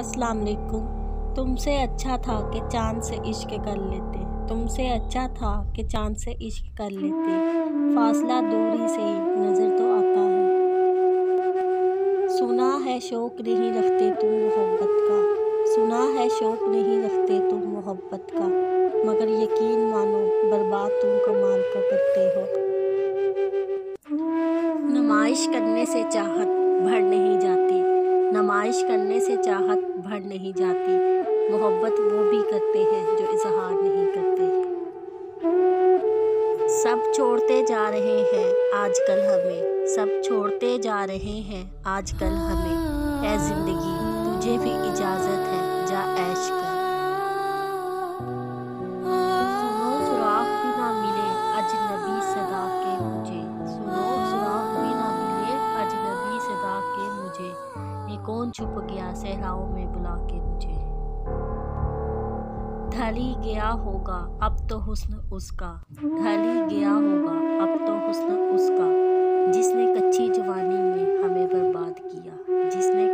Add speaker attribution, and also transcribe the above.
Speaker 1: अस्सलाम वालेकुम। तुमसे अच्छा था कि चाँद से इश्क कर लेते, तुमसे अच्छा था कि चाँद से इश्क कर लेते। फासला दूरी से ही नज़र तो आता है। सुना है शौक नहीं रखते तुम मोहब्बत का, सुना है शौक नहीं रखते तुम मोहब्बत का, मगर यकीन मानो बर्बाद तुम कमाल का करते हो। नुमाइश करने से चाहत भर नहीं जाती, नुमाइश करने से चाहत भर नहीं जाती। मोहब्बत वो भी करते हैं जो इजहार नहीं करते। सब छोड़ते जा रहे हैं आजकल हमें, सब छोड़ते जा रहे हैं आजकल हमें। ऐ जिंदगी तुझे भी इजाजत है, जा ऐश कर। सुनो सुराग भी ना मिले अजनबी सदा के मुझे, सुनो सुराग भी ना मिले अजनबी सदा के मुझे। ये कौन छुप गया सहराओं में बुला के मुझे। ढल ही गया होगा अब तो हुस्न उसका, ढल ही गया होगा अब तो हुस्न उसका, जिसने कच्ची जवानी में हमें बर्बाद किया, जिसने